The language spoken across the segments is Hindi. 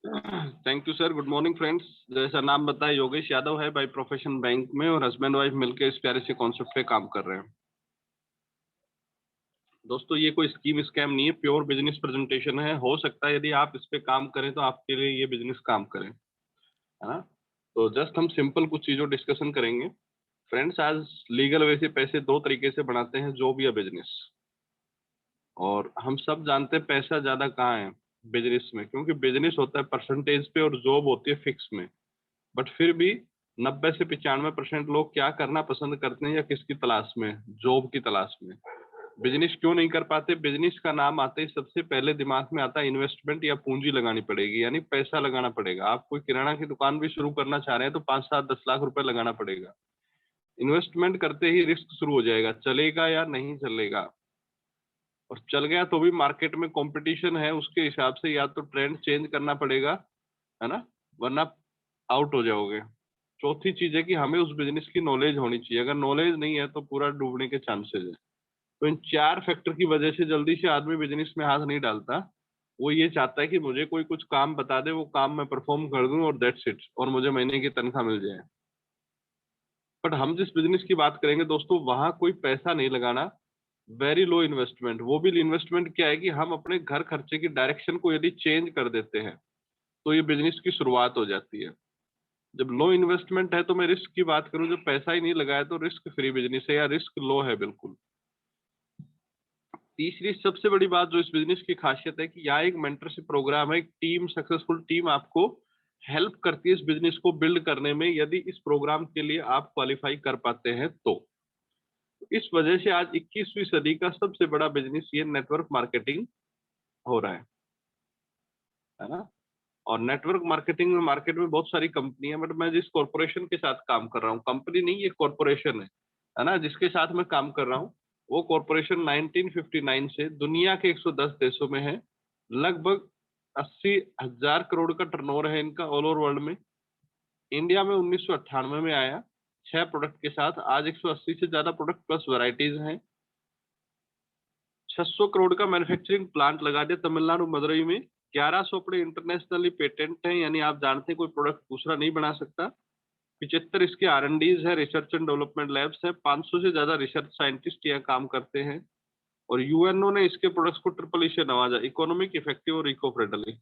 Thank you sir. Good morning friends. जैसा नाम बताया, योगेश यादव है, बाय प्रोफेशन बैंक में, और हस्बैंड वाइफ मिलकर इस प्यारे से कॉन्सेप्ट पे काम कर रहे हैं। दोस्तों, ये कोई स्कीम स्कैम नहीं है, प्योर बिजनेस प्रेजेंटेशन है। हो सकता है यदि आप इस पे काम करें तो आपके लिए ये बिजनेस काम करें, है ना। तो जस्ट हम सिंपल कुछ चीजों डिस्कशन करेंगे। फ्रेंड्स, आज लीगल वे से पैसे दो तरीके से बनाते हैं, जॉब या बिजनेस। और हम सब जानते हैं पैसा ज्यादा कहाँ है बिजनेस में, क्योंकि बिजनेस होता है परसेंटेज पे और जॉब होती है फिक्स में। बट फिर भी 90 से 95% लोग क्या करना पसंद करते हैं या किसकी तलाश में? जॉब की तलाश में। बिजनेस क्यों नहीं कर पाते? बिजनेस का नाम आते ही सबसे पहले दिमाग में आता है इन्वेस्टमेंट या पूंजी लगानी पड़ेगी, यानी पैसा लगाना पड़ेगा। आप कोई किराना की दुकान भी शुरू करना चाह रहे हैं तो 5, 7, 10 लाख रुपए लगाना पड़ेगा। इन्वेस्टमेंट करते ही रिस्क शुरू हो जाएगा, चलेगा या नहीं चलेगा। और चल गया तो भी मार्केट में कंपटीशन है, उसके हिसाब से या तो ट्रेंड चेंज करना पड़ेगा, है ना, वरना आउट हो जाओगे। चौथी चीज है कि हमें उस बिजनेस की नॉलेज होनी चाहिए। अगर नॉलेज नहीं है तो पूरा डूबने के चांसेस है। तो इन चार फैक्टर की वजह से जल्दी से आदमी बिजनेस में हाथ नहीं डालता। वो ये चाहता है कि मुझे कोई कुछ काम बता दे, वो काम मैं परफॉर्म कर दूं और दैट्स इट, और मुझे महीने की तनख्वाह मिल जाए। बट हम जिस बिजनेस की बात करेंगे दोस्तों, वहां कोई पैसा नहीं लगाना। Very low investment. वो भी इन्वेस्टमेंट क्या है कि हम अपने घर खर्चे की डायरेक्शन को यदि चेंज कर देते हैं तो ये बिजनेस की शुरुआत हो जाती है। जब लो इन्वेस्टमेंट है तो मैं रिस्क की बात करूं, जब पैसा ही नहीं लगाया तो रिस्क फ्री बिजनेस है या रिस्क लो है बिल्कुल। तीसरी सबसे बड़ी बात जो इस बिजनेस की खासियत है कि यहाँ एक मेंटरशिप प्रोग्राम है, एक टीम, सक्सेसफुल टीम आपको हेल्प करती है इस बिजनेस को बिल्ड करने में, यदि इस प्रोग्राम के लिए आप क्वालिफाई कर पाते हैं तो। इस वजह से आज 21वीं सदी का सबसे बड़ा बिजनेस ये नेटवर्क मार्केटिंग हो रहा है ना। और नेटवर्क मार्केटिंग में मार्केट में बहुत सारी कंपनी है, बट मैं जिस कॉरपोरेशन के साथ काम कर रहा हूँ, कंपनी नहीं, ये कॉरपोरेशन है ना, जिसके साथ मैं काम कर रहा हूँ, वो कॉरपोरेशन 1959 से दुनिया के 110 देशों में है। लगभग 80,000 करोड़ का टर्नओवर है इनका ऑल ओवर वर्ल्ड में। इंडिया में 1998 में आया, 6 प्रोडक्ट के साथ। आज 180 से ज्यादा प्रोडक्ट प्लस वैरायटीज हैं। 600 करोड़ का मैन्युफैक्चरिंग प्लांट लगा दिया तमिलनाडु मदुरई में। 1100 अपने इंटरनेशनली पेटेंट हैं, यानी आप जानते हैं कोई प्रोडक्ट दूसरा नहीं बना सकता। 75 इसके R&Ds है, रिसर्च एंड डेवलपमेंट लैब्स है। 500 से ज्यादा रिसर्च साइंटिस्ट यहाँ काम करते हैं। और यूएनओ ने इसके प्रोडक्ट्स को ट्रिपल ई से नवाजा, इकोनॉमिक, इफेक्टिव और इको फ्रेंडली।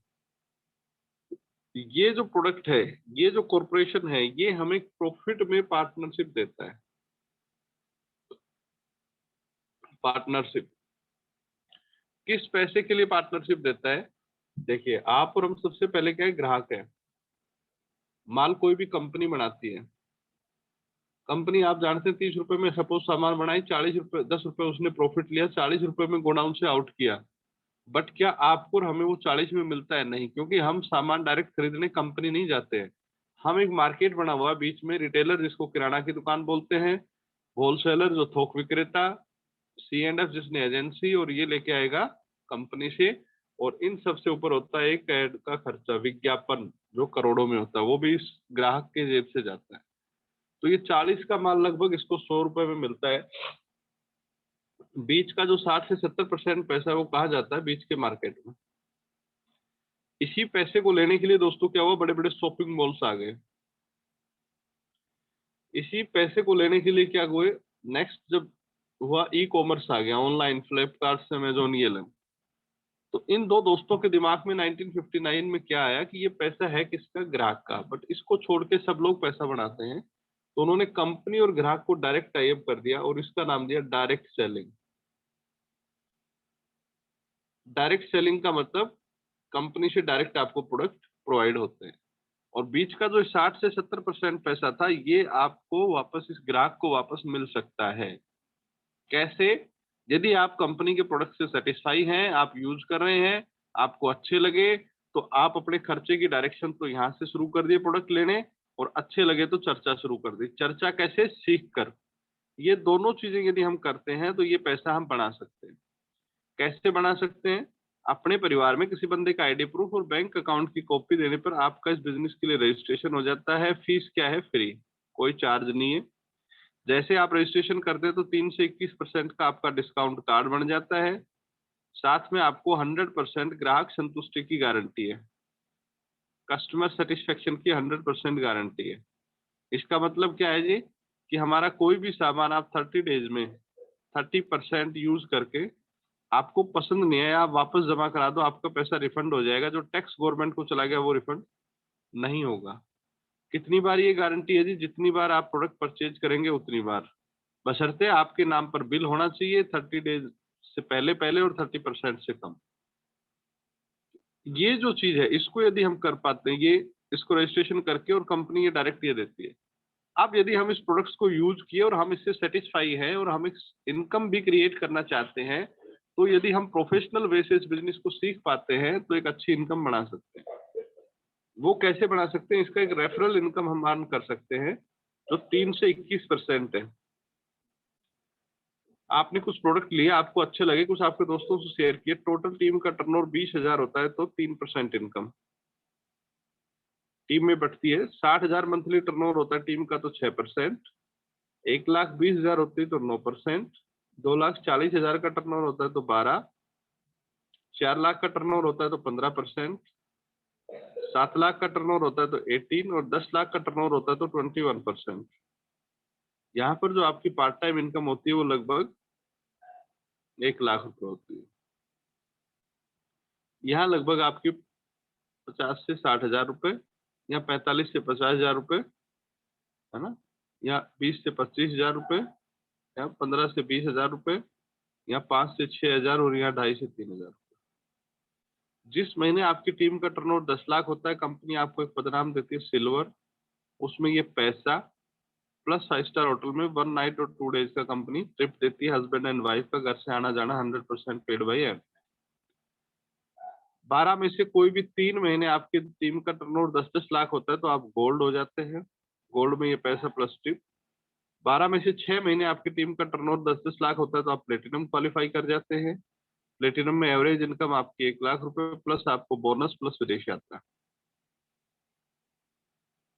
ये जो प्रोडक्ट है, ये जो कॉरपोरेशन है, ये हमें प्रॉफिट में पार्टनरशिप देता है। पार्टनरशिप किस पैसे के लिए पार्टनरशिप देता है? देखिए, आप और हम सबसे पहले क्या है, ग्राहक है। माल कोई भी कंपनी बनाती है। कंपनी आप जानते हैं 30 रुपए में सपोज सामान बनाई, 40 रुपए, 10 रुपए उसने प्रॉफिट लिया, 40 रुपए में गोडाउन से आउट किया। बट क्या आपको और हमें वो 40 में मिलता है? नहीं, क्योंकि हम सामान डायरेक्ट खरीदने कंपनी नहीं जाते हैं। हम एक मार्केट बना हुआ है बीच में, रिटेलर जिसको किराना की दुकान बोलते हैं, होलसेलर जो थोक विक्रेता, C&F जिसने एजेंसी, और ये लेके आएगा कंपनी से। और इन सबसे ऊपर होता है एक ऐड का खर्चा, विज्ञापन, जो करोड़ों में होता है, वो भी इस ग्राहक के जेब से जाता है। तो ये 40 का माल लगभग इसको 100 रुपए में मिलता है। बीच का जो 60 से 70% पैसा है वो कहाँ जाता है? बीच के मार्केट में। इसी पैसे को लेने के लिए दोस्तों क्या हुआ, बड़े बड़े शॉपिंग मॉल्स आ गए। इसी पैसे को लेने के लिए क्या हुए, नेक्स्ट जब हुआ, ई कॉमर्स आ गया, ऑनलाइन, फ्लिपकार्ट, अमेजोन, ये लें। तो इन दो दोस्तों के दिमाग में 1959 में क्या आया कि ये पैसा है किसका? ग्राहक का। बट इसको छोड़ के सब लोग पैसा बनाते हैं, तो उन्होंने कंपनी और ग्राहक को डायरेक्ट टाई अप कर दिया और इसका नाम दिया डायरेक्ट सेलिंग। डायरेक्ट सेलिंग का मतलब कंपनी से डायरेक्ट आपको प्रोडक्ट प्रोवाइड होते हैं। और बीच का जो 60 से 70% पैसा था, ये आपको वापस, इस ग्राहक को वापस मिल सकता है। कैसे? यदि आप कंपनी के प्रोडक्ट से सेटिस्फाई हैं, आप यूज कर रहे हैं, आपको अच्छे लगे, तो आप अपने खर्चे की डायरेक्शन तो यहाँ से शुरू कर दिए प्रोडक्ट लेने, और अच्छे लगे तो चर्चा शुरू कर दी। चर्चा कैसे? सीख कर। ये दोनों चीजें यदि हम करते हैं तो ये पैसा हम बना सकते हैं। कैसे बना सकते हैं? अपने परिवार में किसी बंदे का आईडी प्रूफ और बैंक अकाउंट की कॉपी देने पर आपका इस बिजनेस के लिए रजिस्ट्रेशन हो जाता है। फीस क्या है? फ्री, कोई चार्ज नहीं है। जैसे आप रजिस्ट्रेशन करते हैं तो 3 से 21% का आपका डिस्काउंट कार्ड बन जाता है। साथ में आपको 100% ग्राहक संतुष्टि की गारंटी है। कस्टमर सेटिस्फेक्शन की 100% गारंटी है। इसका मतलब क्या है जी, कि हमारा कोई भी सामान आप 30 डेज में 30% यूज करके आपको पसंद नहीं है, आप वापस जमा करा दो, आपका पैसा रिफंड हो जाएगा। जो टैक्स गवर्नमेंट को चला गया वो रिफंड नहीं होगा। कितनी बार ये गारंटी है जी? जितनी बार आप प्रोडक्ट परचेज करेंगे उतनी बार, बशर्ते आपके नाम पर बिल होना चाहिए 30 डेज से पहले पहले और 30% से कम। ये जो चीज है इसको यदि हम कर पाते हैं, ये इसको रजिस्ट्रेशन करके, और कंपनी ये डायरेक्ट ये देती है। अब यदि हम इस प्रोडक्ट्स को यूज किए और हम इससे सेटिस्फाई हैं और हम इनकम भी क्रिएट करना चाहते हैं, तो यदि हम प्रोफेशनल वे से इस बिजनेस को सीख पाते हैं तो एक अच्छी इनकम बना सकते हैं। वो कैसे बना सकते हैं? इसका एक रेफरल इनकम हम अर्न कर सकते हैं जो 3 से 21% है। आपने कुछ प्रोडक्ट लिए, आपको अच्छे लगे, कुछ आपके दोस्तों से शेयर किए, टोटल टीम का टर्नओवर 20,000 होता है तो 3% इनकम टीम में बढ़ती है। 60,000 मंथली टर्नओवर होता है टीम का तो 6%, 1,20,000 होती है तो 9%, 2,40,000 का टर्नओवर होता है तो 12, 4 लाख का टर्नओवर होता है तो 15%, 7 लाख का टर्नओवर होता है तो 18, और 10 लाख का टर्नओवर होता है तो 21%। यहाँ पर जो आपकी पार्ट टाइम इनकम होती है वो लगभग 1 लाख रुपए होती है। यहाँ लगभग आपकी 50 से 60,000 रुपए, या 45 से 50,000 रुपए, है ना, या 20 से 25,000 रुपए, या 15 से 20,000 रुपए, या 5 से 6,000, और यहाँ 2.5 से 3,000। जिस महीने आपकी टीम का टर्नओवर 10 लाख होता है, कंपनी आपको एक पदनाम देती है सिल्वर। उसमें ये पैसा प्लस 5 स्टार होटल में 1 नाइट और 2 डेज का कंपनी ट्रिप देती है। हस्बैंड एंड वाइफ का घर से आना जाना 100% पेड बाई है। 12 में से कोई भी 3 महीने आपकी टीम का टर्नओवर 10-10 लाख होता है तो आप गोल्ड हो जाते हैं। गोल्ड में ये पैसा प्लस टिप। 12 में से 6 महीने आपकी टीम का टर्नओवर 10-10 लाख होता है तो आप प्लेटिनम क्वालिफाई कर जाते हैं। प्लेटिनम में एवरेज इनकम आपकी 1 लाख रुपए प्लस आपको बोनस प्लस विदेश यात्रा।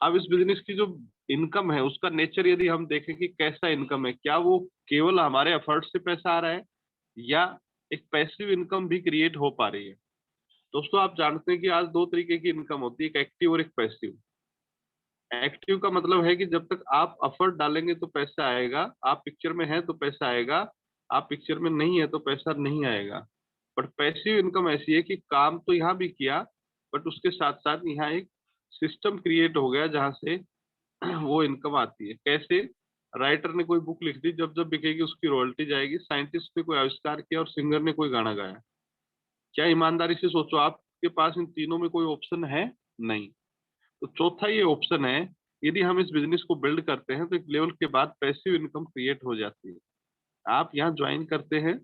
अब इस बिजनेस की जो इनकम है उसका नेचर यदि हम देखें कि कैसा इनकम है, क्या वो केवल हमारे एफर्ट से पैसा आ रहा है, या एक पैसिव इनकम भी क्रिएट हो पा रही है। दोस्तों आप जानते हैं कि आज 2 तरीके की इनकम होती है, एक एक्टिव और एक पैसिव। एक्टिव का मतलब है कि जब तक आप एफर्ट डालेंगे तो पैसा आएगा, आप पिक्चर में हैं तो पैसा आएगा, आप पिक्चर में नहीं है तो पैसा नहीं आएगा। बट पैसिव इनकम ऐसी है कि काम तो यहाँ भी किया, बट उसके साथ साथ यहाँ एक सिस्टम क्रिएट हो गया जहाँ से वो इनकम आती है। कैसे? राइटर ने कोई बुक लिख दी, जब जब बिकेगी उसकी रॉयल्टी जाएगी। साइंटिस्ट ने कोई आविष्कार किया और सिंगर ने कोई गाना गाया। क्या ईमानदारी से सोचो, आपके पास इन तीनों में कोई ऑप्शन है? नहीं। तो चौथा ये ऑप्शन है, यदि हम इस बिजनेस को बिल्ड करते हैं तो एक लेवल के बाद पैसिव इनकम क्रिएट हो जाती है। आप यहाँ ज्वाइन करते हैं,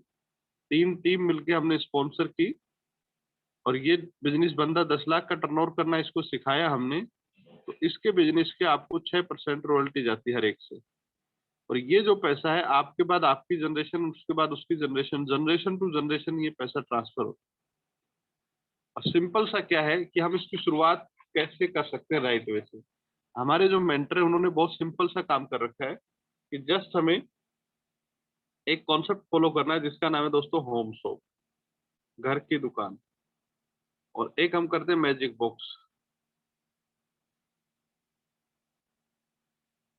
टीम टीम मिलके हमने स्पॉन्सर की, और ये बिजनेस बंदा 10 लाख का टर्नओवर करना इसको सिखाया हमने, तो इसके बिजनेस के आपको 6% रॉयल्टी जाती है हर एक से। और ये जो पैसा है आपके बाद आपकी जनरेशन, उसके बाद उसकी जनरेशन, जनरेशन टू जनरेशन ये पैसा ट्रांसफर होता है। और सिंपल सा क्या है कि हम इसकी शुरुआत कैसे कर सकते हैं राइट वे से। हमारे जो मेंटर है उन्होंने बहुत सिंपल सा काम कर रखा है कि जस्ट हमें एक कॉन्सेप्ट फॉलो करना है जिसका नाम है दोस्तों होम शॉप, घर की दुकान। और एक हम करते हैं मैजिक बॉक्स।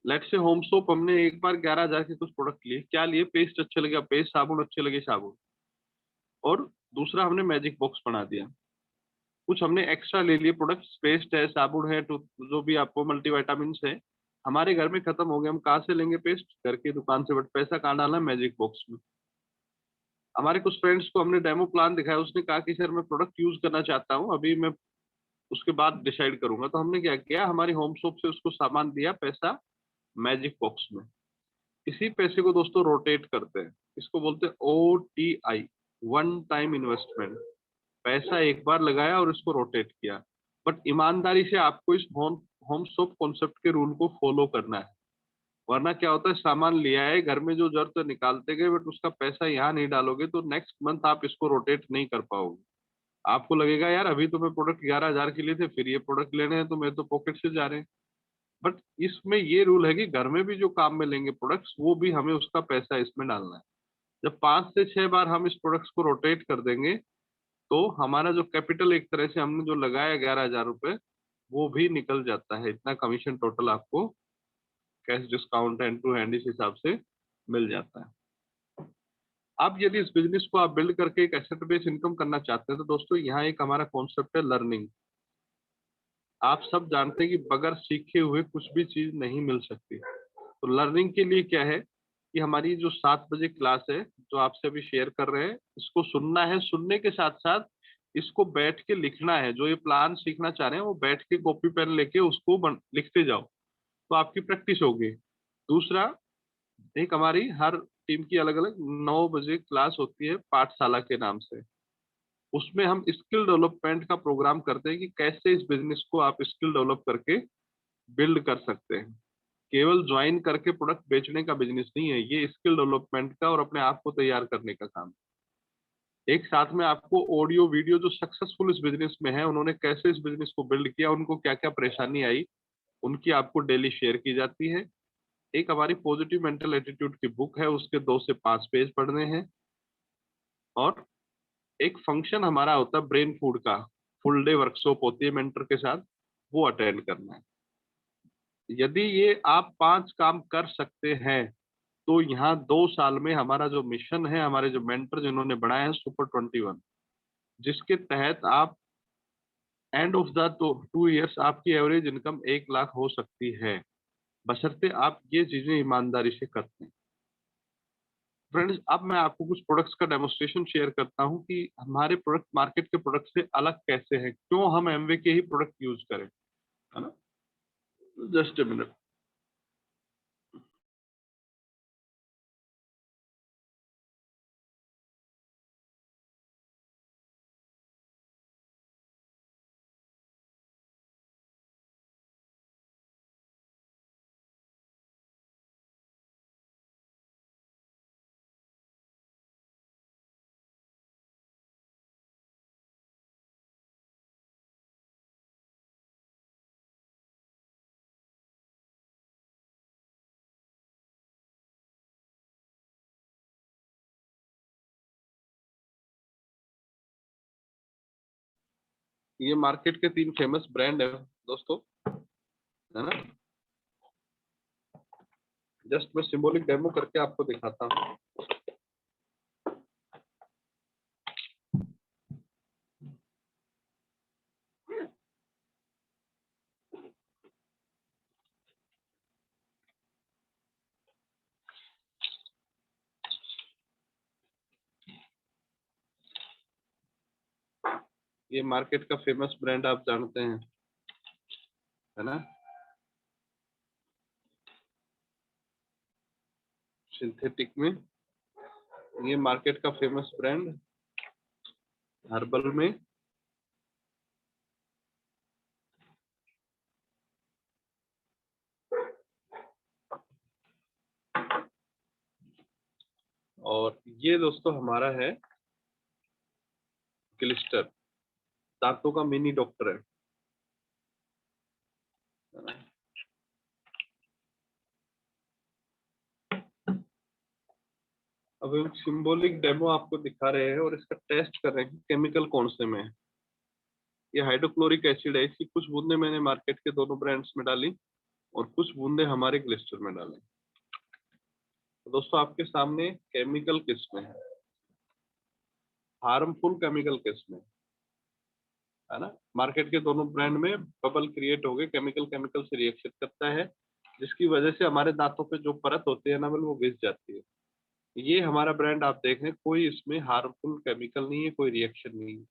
लेट से होम शॉप हमने एक बार 11,000 के कुछ प्रोडक्ट लिए। क्या लिए? पेस्ट अच्छे लगे पेस्ट, साबुन अच्छे लगे साबुन, और दूसरा हमने मैजिक बॉक्स बना दिया। कुछ हमने एक्स्ट्रा ले लिए प्रोडक्ट्स, पेस्ट है, साबुन है, तो जो भी आपको मल्टीविटामिन है, हमारे घर में खत्म हो गए, हम कहाँ से लेंगे पेस्ट? घर की दुकान से। बट पैसा कहाँ डालना है? मैजिक बॉक्स में। हमारे कुछ फ्रेंड्स को हमने डेमो प्लान दिखाया, उसने कहा कि सर मैं प्रोडक्ट यूज करना चाहता हूँ, अभी मैं उसके बाद डिसाइड करूंगा। तो हमने क्या किया, हमारी होम शॉप से उसको सामान दिया, पैसा मैजिक बॉक्स में। इसी पैसे को दोस्तों रोटेट करते हैं, इसको बोलते हैं OTI, वन टाइम इन्वेस्टमेंट। पैसा एक बार लगाया और इसको रोटेट किया। बट ईमानदारी से आपको इस होम होम शॉप कॉन्सेप्ट के रूल को फॉलो करना है, वरना क्या होता है, सामान लिया है घर में, जो जरूरत है निकालते गए, बट उसका पैसा यहाँ नहीं डालोगे तो नेक्स्ट मंथ आप इसको रोटेट नहीं कर पाओगे। आपको लगेगा यार अभी तो मैं प्रोडक्ट 11,000 के लिए थे, फिर ये प्रोडक्ट लेने हैं तो मेरे तो पॉकेट से जा रहे हैं। बट इसमें ये रूल है कि घर में भी जो काम में लेंगे प्रोडक्ट्स, वो भी हमें उसका पैसा इसमें डालना है। जब 5 से 6 बार हम इस प्रोडक्ट्स को रोटेट कर देंगे तो हमारा जो कैपिटल एक तरह से हमने जो लगाया 11,000 रुपए, वो भी निकल जाता है। इतना कमीशन टोटल आपको cash discount and to hand इस हिसाब से मिल जाता है। अब यदि इस बिजनेस को आप बिल्ड करके एक एसेट बेस्ड इनकम करना चाहते हैं तो दोस्तों यहाँ एक हमारा कॉन्सेप्ट है लर्निंग। आप सब जानते हैं कि बगैर सीखे हुए कुछ भी चीज नहीं मिल सकती। तो लर्निंग के लिए क्या है कि हमारी जो 7 बजे क्लास है जो आपसे अभी शेयर कर रहे हैं, इसको सुनना है, सुनने के साथ साथ इसको बैठ के लिखना है। जो ये प्लान सीखना चाह रहे हैं वो बैठ के कॉपी पेन लेके उसको लिखते जाओ, तो आपकी प्रैक्टिस होगी। दूसरा, एक हमारी हर टीम की अलग अलग 9 बजे क्लास होती है पाठशाला के नाम से। उसमें हम स्किल डेवलपमेंट का प्रोग्राम करते हैं कि कैसे इस बिजनेस को आप स्किल डेवलप करके बिल्ड कर सकते हैं। केवल ज्वाइन करके प्रोडक्ट बेचने का बिजनेस नहीं है ये, स्किल डेवलपमेंट का और अपने आप को तैयार करने का काम। एक साथ में आपको ऑडियो वीडियो जो सक्सेसफुल इस बिजनेस में है, उन्होंने कैसे इस बिजनेस को बिल्ड किया, उनको क्या क्या परेशानी आई, उनकी आपको डेली शेयर की जाती है। एक हमारी पॉजिटिव मेंटल एटीट्यूड की बुक है, उसके 2 से 5 पेज पढ़ने हैं। और एक फंक्शन हमारा होता है ब्रेन फूड का, फुल डे वर्कशॉप होती है मेंटर के साथ, वो अटेंड करना है। यदि ये आप 5 काम कर सकते हैं तो यहाँ 2 साल में हमारा जो मिशन है, हमारे जो मेंटर जिन्होंने बनाया है सुपर 21, जिसके तहत आप एंड ऑफ द 2 ईयर्स आपकी एवरेज इनकम 1 लाख हो सकती है, बशर्ते आप ये चीजें ईमानदारी से करते हैं। फ्रेंड्स, अब मैं आपको कुछ प्रोडक्ट्स का डेमोस्ट्रेशन शेयर करता हूँ कि हमारे प्रोडक्ट मार्केट के प्रोडक्ट से अलग कैसे हैं, क्यों हम एमवे के ही प्रोडक्ट यूज करें, है ना। Just a minute. ये मार्केट के 3 फेमस ब्रांड है दोस्तों, है ना। जस्ट मैं सिंबॉलिक डेमो करके आपको दिखाता हूँ। ये मार्केट का फेमस ब्रांड आप जानते हैं, है ना, सिंथेटिक में। ये मार्केट का फेमस ब्रांड हर्बल में। और ये दोस्तों हमारा है ग्लिस्टर, दांतों का मिनी डॉक्टर है ना? अब हम सिंबॉलिक डेमो आपको दिखा रहे हैं और इसका टेस्ट कर रहे हैं केमिकल कौन से में है। ये हाइड्रोक्लोरिक एसिड है, इसकी कुछ बूंदे मैंने मार्केट के दोनों ब्रांड्स में डाली और कुछ बूंदे हमारे ग्लिस्टर में डाले। तो दोस्तों आपके सामने केमिकल किस में है, हार्मफुल केमिकल किस में है ना। मार्केट के दोनों ब्रांड में बबल क्रिएट हो गए, केमिकल केमिकल से रिएक्शन करता है, जिसकी वजह से हमारे दांतों पे जो परत होती है ना वो घिस जाती है। ये हमारा ब्रांड आप देख रहे हैं, कोई इसमें हार्मफुल केमिकल नहीं है, कोई रिएक्शन नहीं है।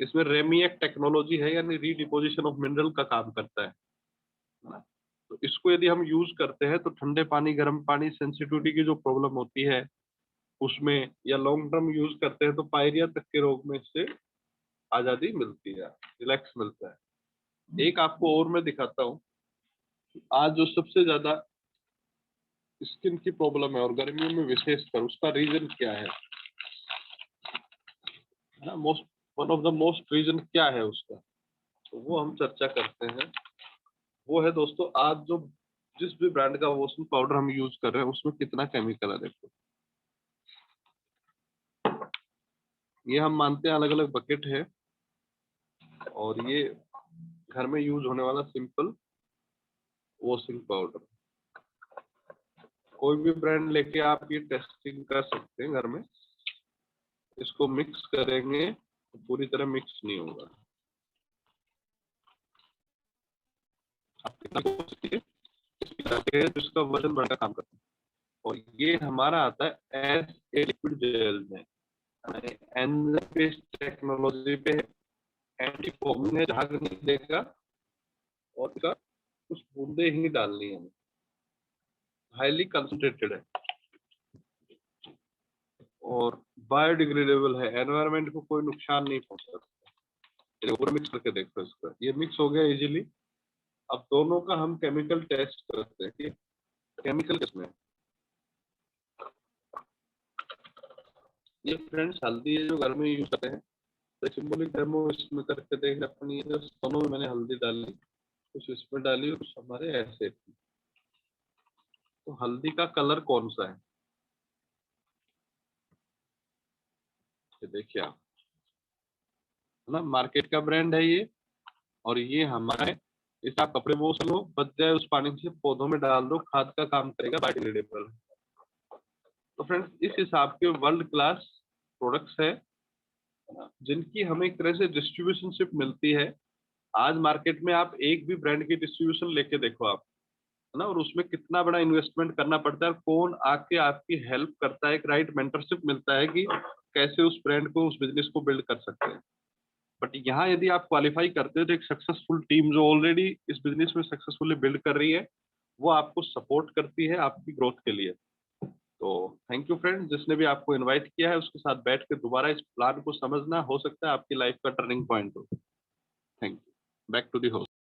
इसमें रेमिएक टेक्नोलॉजी है, यानी रीडिपोजिशन ऑफ मिनरल का काम करता है ना? तो इसको यदि हम यूज करते हैं तो ठंडे पानी गर्म पानी सेंसिटिविटी की जो प्रॉब्लम होती है उसमें, या लॉन्ग टर्म यूज करते हैं तो पायरिया तक के रोग में इससे आजादी मिलती है, रिलैक्स मिलता है। एक आपको और मैं दिखाता हूँ, आज जो सबसे ज्यादा स्किन की प्रॉब्लम है और गर्मियों में विशेषकर, उसका रीजन क्या है ना, most one of the most reason क्या है उसका, तो वो हम चर्चा करते हैं। वो है दोस्तों, आज जो जिस भी ब्रांड का वॉशिंग पाउडर हम यूज कर रहे हैं उसमें कितना केमिकल है देखो। ये हम मानते हैं अलग अलग बकेट है, और ये घर में यूज होने वाला सिंपल वॉशिंग पाउडर, कोई भी ब्रांड लेके आप ये टेस्टिंग कर सकते हैं घर में। इसको मिक्स करेंगे तो पूरी तरह मिक्स नहीं होगा, आप कितना कोशिश कीजिए, इसका वजन बढ़ा काम करता है। और ये हमारा आता है एज ए लिक्विड जेल में, एंजाइम बेस्ड टेक्नोलॉजी पे, एंटी फॉगिंग है, झाग नहीं देगा और इसका कुछ बूंदे ही डालनी है, हाईली कंसंट्रेटेड है और बायोडिग्रेडेबल है, एनवायरनमेंट को कोई नुकसान नहीं पहुंचाता। पूरा मिक्स करके देखो इसका, ये मिक्स हो गया इजीली। अब दोनों का हम केमिकल टेस्ट करते हैं कि केमिकल किसमें। ये फ्रेंड्स हल्दी है जो घर में यूज करते हैं, तो सिंबॉलिक डेमो इसमें करके देख अपनी, दोनों में मैंने हल्दी डाली, कुछ इसमें डाली और कुछ हमारे ऐसे। तो हल्दी का कलर कौन सा है, ये देखिए आप, है ना, मार्केट का ब्रांड है ये, और ये हमारा है। इसे आप कपड़े वॉश लो, बच जाए उस पानी से पौधों में डाल दो, खाद का काम करेगा, बायोडिग्रेडेबल। तो फ्रेंड्स इस हिसाब के वर्ल्ड क्लास प्रोडक्ट्स है जिनकी हमें एक तरह से डिस्ट्रीब्यूशनशिप मिलती है। आज मार्केट में आप एक भी ब्रांड की डिस्ट्रीब्यूशन लेके देखो आप, है ना, और उसमें कितना बड़ा इन्वेस्टमेंट करना पड़ता है, कौन आके आपकी हेल्प करता है, एक राइट मेंटरशिप मिलता है कि कैसे उस ब्रांड को, उस बिजनेस को बिल्ड कर सकते हैं। बट यहाँ यदि आप क्वालिफाई करते हो तो एक सक्सेसफुल टीम जो ऑलरेडी इस बिजनेस में सक्सेसफुली बिल्ड कर रही है, वो आपको सपोर्ट करती है आपकी ग्रोथ के लिए। तो थैंक यू फ्रेंड्स, जिसने भी आपको इनवाइट किया है उसके साथ बैठ के दोबारा इस प्लान को समझना, हो सकता है आपकी लाइफ का टर्निंग पॉइंट हो। Thank you, back to the host.